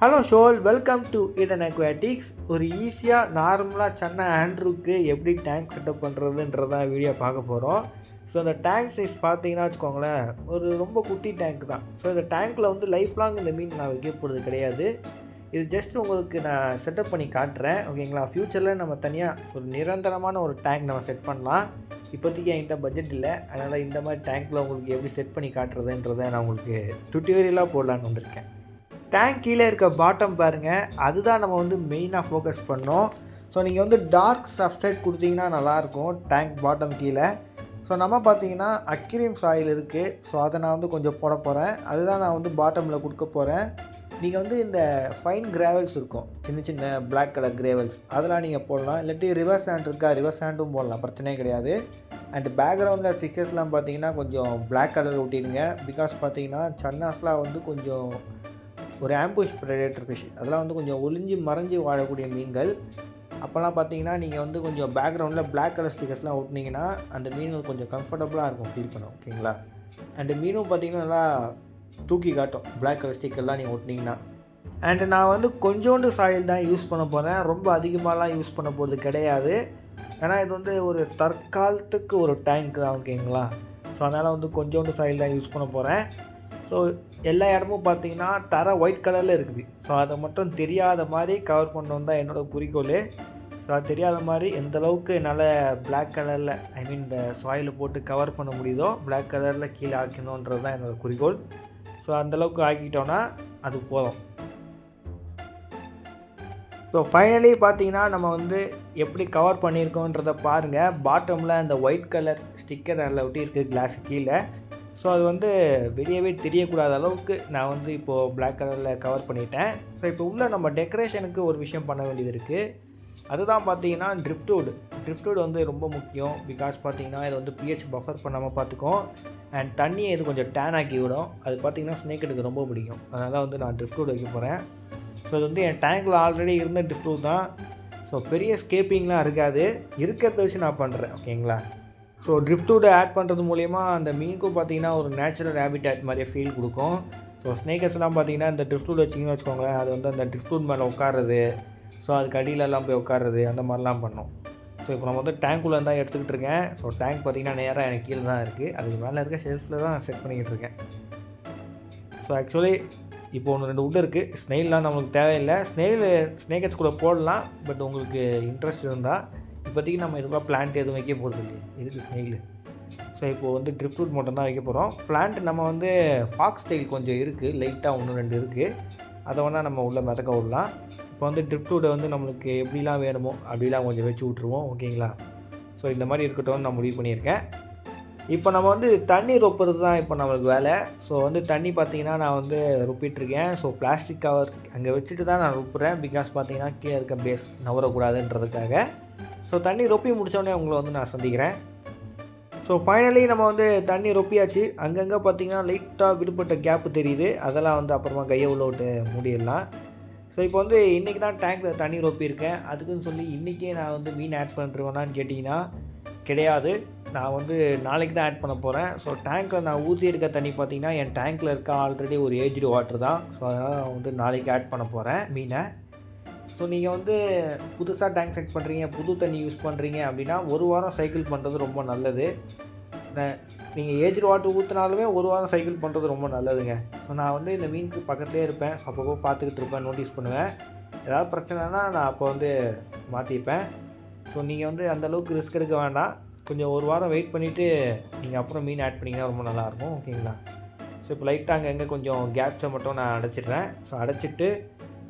Hello ஷோல், welcome to Eden Aquatics. ஒரு ஈஸியாக நார்மலாக சின்ன ஆண்ட்ரூக்கு எப்படி டேங்க் செட்டப் பண்ணுறதுன்றதான் வீடியோ பார்க்க போகிறோம். ஸோ இந்த டேங்க் சைஸ் பார்த்தீங்கன்னா வச்சுக்கோங்களேன், ஒரு ரொம்ப குட்டி டேங்க் தான். ஸோ இந்த டேங்க்கில் வந்து லைஃப் லாங் இந்த மீன் நான் வைக்க போகிறது கிடையாது. இது ஜஸ்ட் உங்களுக்கு நான் செட்டப் பண்ணி காட்டுறேன், ஓகேங்களா. ஃப்யூச்சரில் நம்ம தனியாக ஒரு நிரந்தரமான ஒரு டேங்க் நம்ம செட் பண்ணலாம். இப்போதைக்கு என்கிட்ட பட்ஜெட் இல்லை, அதனால் இந்த மாதிரி டேங்க்கில் உங்களுக்கு எப்படி செட் பண்ணி காட்டுறதுன்றதை நான் உங்களுக்கு டுட்டோரியலாக போடலான்னு வந்திருக்கேன். டேங்க் கீழே இருக்க பாட்டம் பாருங்கள், அதுதான் நம்ம வந்து மெயினாக ஃபோக்கஸ் பண்ணோம். ஸோ நீங்கள் வந்து டார்க் சப்ஸ்ட்ரேட் கொடுத்தீங்கன்னா நல்லாயிருக்கும் டேங்க் பாட்டம் கீழே. ஸோ நம்ம பார்த்தீங்கன்னா அக்ரியம் சாயில் இருக்குது, ஸோ அதை நான் வந்து கொஞ்சம் போட போகிறேன். அதுதான் நான் வந்து பாட்டமில் கொடுக்க போகிறேன். நீங்கள் வந்து இந்த ஃபைன் கிராவல்ஸ் இருக்கும், சின்ன சின்ன பிளாக் கலர் கிராவல்ஸ், அதெல்லாம் நீங்கள் போடலாம். இல்லாட்டி ரிவர்ஸ் ஹேண்ட் இருக்கா, ரிவர்ஸ் ஹேண்டும் போடலாம், பிரச்சனையே கிடையாது. அண்ட் பேக்ரவுண்டில் ஸ்டிக்கர்ஸ்லாம் பார்த்தீங்கன்னா கொஞ்சம் பிளாக் கலர் ஒட்டிடுங்க. பிகாஸ் பார்த்தீங்கன்னா சன்னாஸ்லாம் வந்து கொஞ்சம் ஒரு ஆம்புஷ் ப்ரெடேட்டர் ஃபிஷ், அதெல்லாம் வந்து கொஞ்சம் ஒளிஞ்சு மறைஞ்சி வாழக்கூடிய மீன்கள். அப்போல்லாம் பார்த்தீங்கன்னா நீங்கள் வந்து கொஞ்சம் பேக்ரவுண்டில் பிளாக் கலர் ஸ்டிக்கர்ஸ்லாம் ஒட்டினீங்கன்னா அந்த மீன்கள் கொஞ்சம் கம்ஃபர்டபுளாக இருக்கும், ஃபீல் பண்ணும், ஓகேங்களா. அண்டு மீனும் பார்த்தீங்கன்னா நல்லா தூக்கி காட்டும் பிளாக் கலர் ஸ்டிக்கர்லாம் நீங்கள் ஒட்டினீங்கன்னா. அண்டு நான் வந்து கொஞ்சோண்டு சாயில் தான் யூஸ் பண்ண போகிறேன், ரொம்ப அதிகமாகலாம் யூஸ் பண்ண போகிறது கிடையாது. ஏன்னா இது வந்து ஒரு தற்காலத்துக்கு ஒரு டேங்க் தான், ஓகேங்களா. ஸோ அதனால் வந்து கொஞ்சோண்டு சாயில் தான் யூஸ் பண்ண போகிறேன். ஸோ எல்லா இடமும் பார்த்தீங்கன்னா தர ஒயிட் கலரில் இருக்குது. ஸோ அதை மட்டும் தெரியாத மாதிரி கவர் பண்ணணும் தான் என்னோடய குறிக்கோள். ஸோ அது தெரியாத மாதிரி எந்தளவுக்கு என்னால் பிளாக் கலரில், ஐ மீன் இந்த சாயில் போட்டு கவர் பண்ண முடியுதோ பிளாக் கலரில் கீழே ஆக்கணுன்றது தான் என்னோடய குறிக்கோள். ஸோ அந்தளவுக்கு ஆக்கிட்டோன்னா அது போதும். ஸோ ஃபைனலி பார்த்தீங்கன்னா நம்ம வந்து எப்படி கவர் பண்ணியிருக்கோன்றதை பாருங்கள். பாட்டமில் அந்த ஒயிட் கலர் ஸ்டிக்கர் அதில் ஒட்டி இருக்குது கிளாஸு கீழே. ஸோ அது வந்து வெளியவே தெரியக்கூடாத அளவுக்கு நான் வந்து இப்போது பிளாக் கலரில் கவர் பண்ணிட்டேன். ஸோ இப்போ உள்ள நம்ம டெக்கரேஷனுக்கு ஒரு விஷயம் பண்ண வேண்டியது இருக்குது. அதுதான் பார்த்தீங்கன்னா ட்ரிஃப்ட்வுட் வந்து ரொம்ப முக்கியம். பிகாஸ் பார்த்தீங்கன்னா இது வந்து பிஹெச் பஃபர் பண்ணாமல் பார்த்துக்கும். அண்ட் தண்ணியை இது கொஞ்சம் டேன் ஆக்கி விடும். அது பார்த்திங்கன்னா ஸ்னேக்கெட்டுக்கு ரொம்ப பிடிக்கும். அதனால் வந்து நான் ட்ரிஃப்ட்வுட் வைக்க போகிறேன். ஸோ இது வந்து என் டேங்கில் ஆல்ரெடி இருந்த ட்ரிஃப்ட்வுட் தான். ஸோ பெரிய ஸ்கேப்பிங்லாம் இருக்காது, இருக்கிறத வச்சு நான் பண்ணுறேன், ஓகேங்களா. ஸோ ட்ரிஃப்ட்வுட் ஆட் பண்ணுறது மூலிமா அந்த மீனுக்கும் பார்த்தீங்கன்னா ஒரு நேச்சுரல் ஹேபிட்டாட் மாதிரியே ஃபீல் கொடுக்கும். ஸோ ஸ்னேக்கர்ஸ்லாம் பார்த்தீங்கன்னா இந்த ட்ரிஃப்ட்வுட் வச்சிங்கன்னு வச்சுக்கோங்களேன், அது வந்து அந்த ட்ரிஃப்ட்வுட் மேலே உட்காருறது, ஸோ அதுக்கு அடியிலலாம் போய் உட்காருறது, அந்த மாதிரிலாம் பண்ணும். ஸோ இப்போ நம்ம வந்து டேங்க்குள்ளே தான் எடுத்துக்கிட்டு இருக்கேன். ஸோ டேங்க் பார்த்தீங்கன்னா நேராக எனக்கு கீழே தான் இருக்குது, அதுக்கு மேலே இருக்க ஷெல்ஃபில் தான் செட் பண்ணிக்கிட்டு இருக்கேன். ஸோ ஆக்சுவலி இப்போ ஒன்று 2 உட் இருக்குது. ஸ்னெயில்லாம் நம்மளுக்கு தேவையில்லை, ஸ்னேக்கர்ஸ் கூட போடலாம். பட் உங்களுக்கு இன்ட்ரெஸ்ட் இருந்தால், இப்போதைக்கு நம்ம எதுவாக பிளான்ட் எதுவும் வைக்க போகிறது இல்லையே, இதுக்கு ஸ்னெயில். ஸோ இப்போது வந்து ட்ரிஃப்ட்வுட் மட்டும் தான் வைக்க போகிறோம். பிளான்ட் நம்ம வந்து ஃபாக்ஸ் ஸ்டைல் கொஞ்சம் இருக்குது, லைட்டாக 1-2 இருக்குது, அதை வேணால் நம்ம உள்ளே மிதக்க விடலாம். இப்போ வந்து ட்ரிஃப்ட்வுட்டை வந்து நம்மளுக்கு எப்படிலாம் வேணுமோ அப்படிலாம் கொஞ்சம் வச்சு விட்ருவோம், ஓகேங்களா. ஸோ இந்த மாதிரி இருக்கட்டும்னு நான் முடிவு பண்ணியிருக்கேன். இப்போ நம்ம வந்து தண்ணி ரொப்புறது தான் இப்போ நம்மளுக்கு வேலை. ஸோ வந்து தண்ணி பார்த்திங்கன்னா நான் வந்து ரொப்பிட்டுருக்கேன். ஸோ பிளாஸ்டிக் கவர் அங்கே வச்சுட்டு தான் நான் ரொப்புறேன். பிகாஸ் பார்த்திங்கன்னா கீழே இருக்க பேஸ் நவரக்கூடாதுன்றதுக்காக. ஸோ தண்ணி ரொப்பி முடித்தோடனே உங்களை வந்து நான் சந்திக்கிறேன். ஸோ ஃபைனலி நம்ம வந்து தண்ணி ரொப்பியாச்சு. அங்கங்கே பார்த்திங்கன்னா லைட்டாக விடுபட்ட கேப்பு தெரியுது, அதெல்லாம் வந்து அப்புறமா கையை உள்ள விட்டு மூடிடலாம். ஸோ இப்போ வந்து இன்றைக்கி தான் டேங்க்கில் தண்ணி ரொப்பியிருக்கேன். அதுக்குன்னு சொல்லி இன்றைக்கே நான் வந்து மீன் ஆட் பண்ணுறேன்னான்னு கேட்டிங்கன்னா கிடையாது. நான் வந்து நாளைக்கு தான் ஆட் பண்ண போகிறேன். ஸோ டேங்க்கில் நான் ஊற்றி இருக்க தண்ணி பார்த்திங்கன்னா என் டேங்க்கில் இருக்க ஆல்ரெடி ஒரு ஏஜ்டு வாட்டர் தான். ஸோ அதனால் நான் வந்து நாளைக்கு ஆட் பண்ண போகிறேன் மீனை. ஸோ நீங்கள் வந்து புதுசாக டேங்க் செட் பண்ணுறீங்க, புது தண்ணி யூஸ் பண்ணுறீங்க அப்படின்னா 1 வாரம் சைக்கிள் பண்ணுறது ரொம்ப நல்லது. நீங்கள் ஏஜ்டு வாட்டர் ஊற்றினாலுமே 1 வாரம் சைக்கிள் பண்ணுறது ரொம்ப நல்லதுங்க. ஸோ நான் வந்து இந்த மீனுக்கு பக்கத்துலேயே இருப்பேன். ஸோ அப்பப்போ பார்த்துக்கிட்டு இருப்பேன், நோட்டீஸ் பண்ணுவேன். ஏதாவது பிரச்சனைனா நான் அப்போ வந்து மாற்றிப்பேன். ஸோ நீங்கள் வந்து அந்தளவுக்கு ரிஸ்க் எடுக்க வேண்டாம். கொஞ்சம் 1 வாரம் வெயிட் பண்ணிவிட்டு நீங்கள் அப்புறம் மீன் ஆட் பண்ணிங்கன்னா ரொம்ப நல்லாயிருக்கும், ஓகேங்களா. ஸோ இப்போ லைட்டாக அங்கங்கே கொஞ்சம் கேப்ஸை மட்டும் நான் அடைச்சிடுறேன். ஸோ அடைச்சிட்டு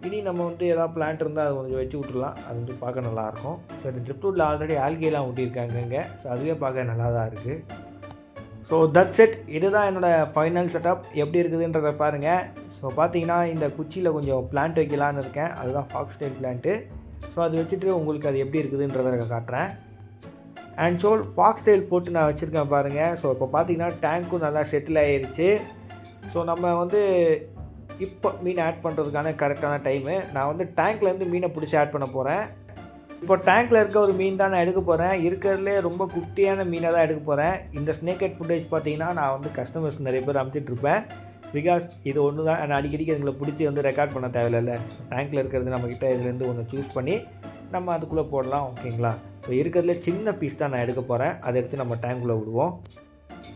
இனி நம்ம வந்து எதாவது பிளான்ட் இருந்தால் அது கொஞ்சம் வச்சு விட்ருலாம், அது வந்து பார்க்க நல்லாயிருக்கும். ஸோ இந்த ட்ரிஃப்ட்வுட்டில் ஆல்ரெடி ஆல்கேலாம் ஊட்டியிருக்காங்க இங்கே. ஸோ அதுவே பார்க்க நல்லா தான் இருக்குது. So that's it. இதுதான் என்னோடய ஃபைனல் செட்டப். எப்படி இருக்குதுன்றதை பாருங்கள். ஸோ பார்த்தீங்கன்னா இந்த குச்சியில் கொஞ்சம் பிளான்ட் வைக்கலான்னு இருக்கேன், அதுதான் ஃபாக்ஸ் ஸ்டைல் பிளான்ட்டு. ஸோ அது வச்சுட்டு உங்களுக்கு அது எப்படி இருக்குதுன்றதை காட்டுறேன். அண்ட் ஸோ ஃபாக்ஸ் ஸ்டைல் போட்டு நான் வச்சுருக்கேன் பாருங்கள். ஸோ இப்போ பார்த்தீங்கன்னா டேங்க்கும் நல்லா செட்டில் ஆகிருச்சு. ஸோ நம்ம வந்து இப்போ மீன் ஆட் பண்ணுறதுக்கான கரெக்டான டைமு. நான் வந்து டேங்க்லேருந்து மீனை பிடிச்சி ஆட் பண்ண போகிறேன். இப்போ டேங்க்கில் இருக்க ஒரு மீன் தான் நான் எடுக்க போகிறேன். இருக்கிறதுலே ரொம்ப குட்டியான மீனை தான் எடுக்க போகிறேன். இந்த ஸ்னேக்கெட் ஃபுட்டேஜ் பார்த்தீங்கன்னா நான் வந்து கஸ்டமர்ஸ் நிறைய பேர் அனுப்பிச்சிட்ருப்பேன். பிகாஸ் இது ஒன்று தான் நான் அடிக்கடிக்கு எங்களை பிடிச்சி வந்து ரெக்கார்ட் பண்ண தேவையில்ல. டேங்க்கில் இருக்கிறது நம்மக்கிட்ட இதுலேருந்து ஒன்று சூஸ் பண்ணி நம்ம அதுக்குள்ளே போடலாம். ஓகேங்களா? ஸோ இருக்கிறதுல சின்ன பீஸ் தான் நான் எடுக்க போகிறேன். அதை எடுத்து நம்ம டேங்க்குள்ளே விடுவோம்.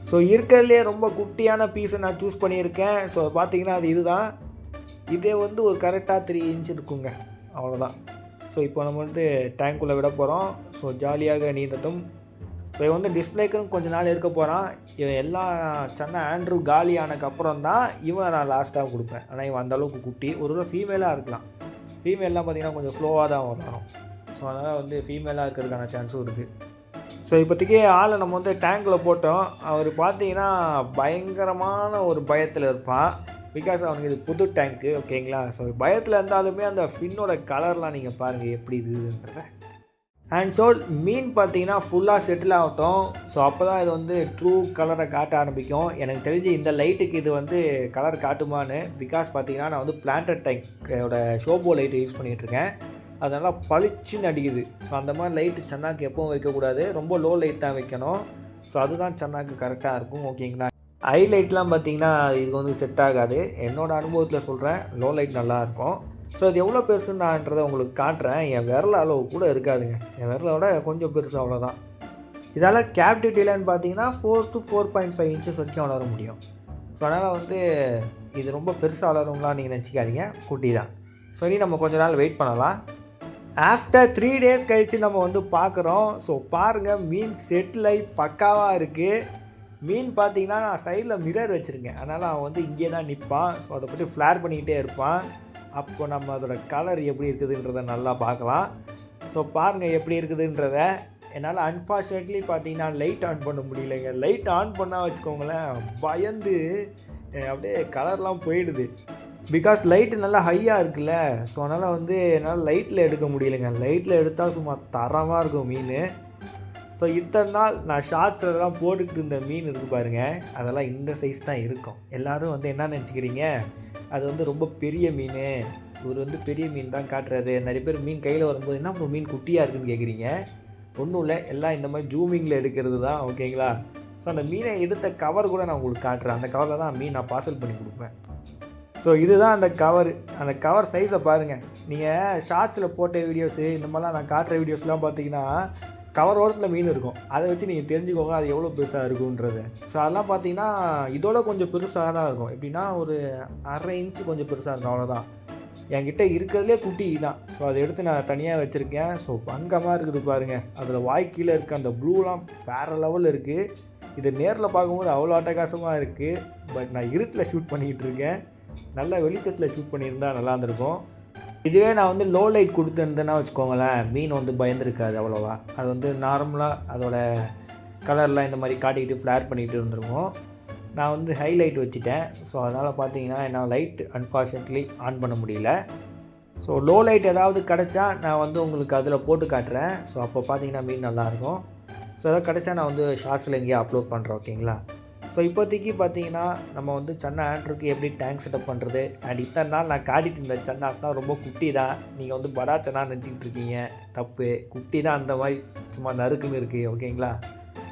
ஸோ இருக்கிறதுலே ரொம்ப குட்டியான பீஸை நான் சூஸ் பண்ணியிருக்கேன். ஸோ பார்த்தீங்கன்னா அது இதுதான். இதே வந்து ஒரு கரெக்டாக 3 இன்ச் இருக்குங்க, அவ்வளோதான். ஸோ இப்போ நம்ம வந்து டேங்க்குள்ளே விட போகிறோம். ஸோ ஜாலியாக நீந்தட்டும். ஸோ இவன் வந்து டிஸ்பிளேக்குன்னு கொஞ்சம் நாள் இருக்க போகிறான். இவன் எல்லாம் சென்னை ஆண்ட்ரூ காலி ஆனதுக்கப்புறம் தான் இவனை நான் லாஸ்ட்டாக கொடுப்பேன். ஆனால் இவன் அந்தளவுக்கு குட்டி, ஒரு ஃபீமேலாக இருக்கலாம். ஃபீமேல்லாம் பார்த்திங்கன்னா கொஞ்சம் ஸ்லோவாக தான் வரும். ஸோ அதனால் வந்து ஃபீமேலாக இருக்கிறதுக்கான சான்ஸும் இருக்குது. ஸோ இப்போதைக்கு ஆளை நம்ம வந்து டேங்க்கில் போட்டோம். அவர் பார்த்தீங்கன்னா பயங்கரமான ஒரு பயத்தில் இருப்பான். பிகாஸ் அவனுக்கு இது புது டேங்க்கு. ஓகேங்களா? ஸோ பயத்தில் இருந்தாலுமே அந்த ஃபின்னோட கலர்லாம் நீங்கள் பாருங்கள் எப்படி இருக்குதுன்றத. அண்ட் ஸோ மீன் பார்த்தீங்கன்னா ஃபுல்லாக செட்டில் ஆகட்டும். ஸோ அப்போ தான் இது வந்து ட்ரூ கலரை காட்ட ஆரம்பிக்கும். எனக்கு தெரிஞ்சு இந்த லைட்டுக்கு இது வந்து கலர் காட்டுமான்னு. பிகாஸ் பார்த்தீங்கன்னா நான் வந்து பிளான்டட் டேங்கோட ஷோபோ லைட்டு யூஸ் பண்ணிகிட்ருக்கேன். அதனால் பளிச்சுன்னு அடிக்குது. ஸோ அந்த மாதிரி லைட்டு சென்னாக்கு எப்பவும் வைக்கக்கூடாது, ரொம்ப லோ லைட் தான் வைக்கணும். ஸோ அதுதான் சென்னாக்கு கரெக்டாக இருக்கும். ஓகேங்களா? ஹைலைட்லாம் பார்த்தீங்கன்னா இது வந்து செட் ஆகாது. என்னோடய அனுபவத்தில் சொல்கிறேன், லோ லைட் நல்லாயிருக்கும். ஸோ அது எவ்வளோ பெருசுன்றதை உங்களுக்கு காட்டுறேன். என் விரல் அளவு கூட இருக்காதுங்க, என் விரலோட கொஞ்சம் பெருசு, அவ்வளோதான். இதால் கேப்டிவிட்டிலன்னு பார்த்தீங்கன்னா 4 to 4.5 இன்ச்சஸ் வரைக்கும் வளர முடியும். ஸோ அதனால் வந்து இது ரொம்ப பெருசாக வளருங்களா நீங்கள் நினச்சிக்காதீங்க, குட்டி தான். ஸோ இனி நம்ம கொஞ்ச நாள் வெயிட் பண்ணலாம். ஆஃப்டர் 3 டேஸ் கழித்து நம்ம வந்து பார்க்குறோம். ஸோ பாருங்கள், மீன் செட்டில் ஆகி பக்காவாக இருக்குது. மீன் பார்த்தீங்கன்னா நான் சைடில் மிரர் வச்சுருக்கேன், அதனால் அவன் வந்து இங்கே தான் நிற்பான். ஸோ அதை பற்றி ஃப்ளேர் பண்ணிக்கிட்டே இருப்பான். அப்போ நம்ம அதோட கலர் எப்படி இருக்குதுன்றதை நல்லா பார்க்கலாம். ஸோ பாருங்கள் எப்படி இருக்குதுன்றத. என்னால் அன்ஃபார்ச்சுனேட்லி பார்த்தீங்கன்னா லைட் ஆன் பண்ண முடியலைங்க. லைட் ஆன் பண்ணால் வச்சுக்கோங்களேன், பயந்து அப்படியே கலர்லாம் போயிடுது. பிகாஸ் லைட்டு நல்லா ஹையாக இருக்குல்ல. ஸோ அதனால் வந்து என்னால் லைட்டில் எடுக்க முடியலைங்க. லைட்டில் எடுத்தால் சும்மா தரமாக இருக்கும் மீன். ஸோ இத்தனை நாள் நான் ஷார்ட்ஸ்லாம் போட்டுக்கிட்டு இருந்த மீன் இருக்குது பாருங்கள், அதெல்லாம் இந்த சைஸ் தான் இருக்கும். எல்லோரும் வந்து என்ன நினச்சிக்கிறீங்க, அது வந்து ரொம்ப பெரிய மீன், இவர் வந்து பெரிய மீன் தான் காட்டுறாரு. நிறைய பேர் மீன் கையில் வரும்போது என்ன ஒரு மீன் குட்டியாக இருக்குதுன்னு கேட்குறீங்க. ஒன்றும் இல்லை, எல்லாம் இந்த மாதிரி ஜூமிங்கில் எடுக்கிறது தான். ஓகேங்களா? ஸோ அந்த மீனை எடுத்த கவர் கூட நான் உங்களுக்கு காட்டுறேன். அந்த கவரில் தான் மீன் நான் பார்சல் பண்ணி கொடுப்பேன். ஸோ இதுதான் அந்த கவர். அந்த கவர் சைஸை பாருங்கள். நீங்கள் ஷார்ட்ஸில் போட்ட வீடியோஸு இந்த மாதிரிலாம் நான் காட்டுற வீடியோஸ்லாம் பார்த்தீங்கன்னா கவர் ஓரத்தில் மீன் இருக்கும். அதை வச்சு நீங்கள் தெரிஞ்சுக்கோங்க அது எவ்வளோ பெருசாக இருக்குன்றது. ஸோ அதெல்லாம் பார்த்தீங்கன்னா இதோட கொஞ்சம் பெருசாக தான் இருக்கும். எப்படின்னா ஒரு 1/2 இன்ச்சு கொஞ்சம் பெருசாக இருக்கும், அவ்வளோதான். என்கிட்ட இருக்கிறதுலே குட்டி தான். ஸோ அதை எடுத்து நான் தனியாக வச்சுருக்கேன். ஸோ பங்கமாக இருக்குது பாருங்கள். அதில் வாய்க்கீழே இருக்க அந்த ப்ளூலாம் வேறு லெவலில் இருக்குது. இது நேரில் பார்க்கும்போது அவ்வளோ அட்டகாசமாக இருக்குது. பட் நான் இருட்டில் ஷூட் பண்ணிக்கிட்டு இருக்கேன். நல்ல வெளிச்சத்தில் ஷூட் பண்ணியிருந்தால் நல்லா இருந்திருக்கும். இதுவே நான் வந்து லோ லைட் கொடுத்துருந்தேன்னா வச்சுக்கோங்களேன், மீன் வந்து பயந்துருக்காது அவ்வளோவா. அது வந்து நார்மலாக அதோட கலர்லாம் இந்த மாதிரி காட்டிக்கிட்டு ஃப்ளேர் பண்ணிக்கிட்டு இருந்துருக்கும். நான் வந்து ஹைலைட் வச்சுட்டேன். ஸோ அதனால் பார்த்தீங்கன்னா என்னால் லைட் அன்ஃபார்ச்சுனேட்லி ஆன் பண்ண முடியல. ஸோ லோ லைட் ஏதாவது கிடச்சா நான் வந்து உங்களுக்கு அதில் போட்டு காட்டுறேன். ஸோ அப்போ பார்த்தீங்கன்னா மீன் நல்லாயிருக்கும். ஸோ எதாவது கிடச்சா நான் வந்து ஷார்ட்ஸில் எங்கேயே அப்லோட் பண்ணுறேன். ஓகேங்களா? ஸோ இப்போதைக்கு பார்த்தீங்கன்னா நம்ம வந்து சென்னை ஆண்ட்ரூக்கு எப்படி டேங்க் செட்டப் பண்ணுறது. அண்ட் இத்தனை நாள் நான் காட்டிகிட்டு இருந்த சென்னாஸ்னால் ரொம்ப குட்டி தான். நீங்கள் வந்து படா சென்னா நினச்சிக்கிட்டு இருக்கீங்க, தப்பு. குட்டி தான், அந்த மாதிரி சும்மா நறுக்குன்னு இருக்குது. ஓகேங்களா?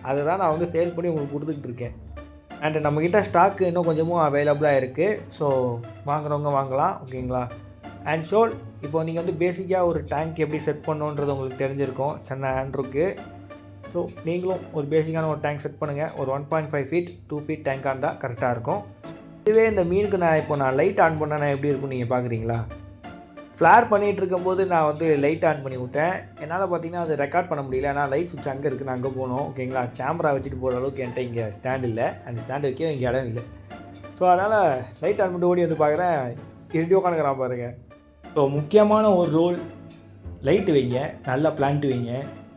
அதை தான் நான் வந்து சேல் பண்ணி உங்களுக்கு கொடுத்துக்கிட்டு இருக்கேன். அண்டு நம்மக்கிட்ட ஸ்டாக்கு இன்னும் கொஞ்சமும் அவைலபிளாக இருக்குது. ஸோ வாங்குறவங்க வாங்கலாம். ஓகேங்களா? அண்ட் ஷோல் இப்போ நீங்கள் வந்து பேசிக்காக ஒரு டேங்க் எப்படி செட் பண்ணணுன்றது உங்களுக்கு தெரிஞ்சிருக்கும் சென்னை ஆண்ட்ரூக்கு. ஸோ நீங்களும் ஒரு பேசிக்கான ஒரு டேங்க் செட் பண்ணுங்கள். ஒரு 1.5 ஃபீட் 2 ஃபீட் டேங்காக இருந்தால் கரெக்டாக இருக்கும். இதுவே இந்த மீனுக்கு நான் லைட் ஆன் பண்ணேன் எப்படி இருக்குன்னு நீங்கள் பார்க்குறீங்களா? ஃப்ளேர் பண்ணிகிட்டு இருக்கும்போது நான் வந்து லைட் ஆன் பண்ணி விட்டேன். என்னால் பார்த்தீங்கன்னா அது ரெக்கார்ட் பண்ண முடியல. ஆனால் லைட் சுவிட்ச் அங்கே இருக்குது, நான் அங்கே போகணும். ஓகேங்களா? கேமரா வச்சுட்டு போகிற அளவுக்கு என்கிட்ட இங்கே ஸ்டாண்ட் இல்லை. அந்த ஸ்டாண்டு வைக்க இங்கே இடம் இல்லை. ஸோ அதனால் லைட் ஆன் பண்ணி ஓடி வந்து பார்க்குறேன், இருட்டி உட்காந்துக்கிறான் பாருங்கள். ஸோ முக்கியமான ஒரு ரோல், லைட்டு வைங்க, நல்லா பிளான்ட் வைங்க,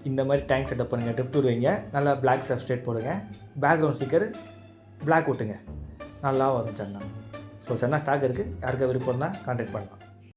இந்த மாதிரி டேங்க் செட்டப் பண்ணுங்கள், ட்ரிப்டூர் வைங்க, நல்லா பிளாக் சப்ஸ்ட்ரேட் போடுங்க, பேக்ரவுண்ட் ஸ்டிக்கர் பிளாக் விட்டுங்க, நல்லா வரும் சென்னா. ஸோ சென்னா ஸ்டாக் இருக்குது, யாருக்கா விருப்பம் இருந்தால் கான்டாக்ட் பண்ணலாம்.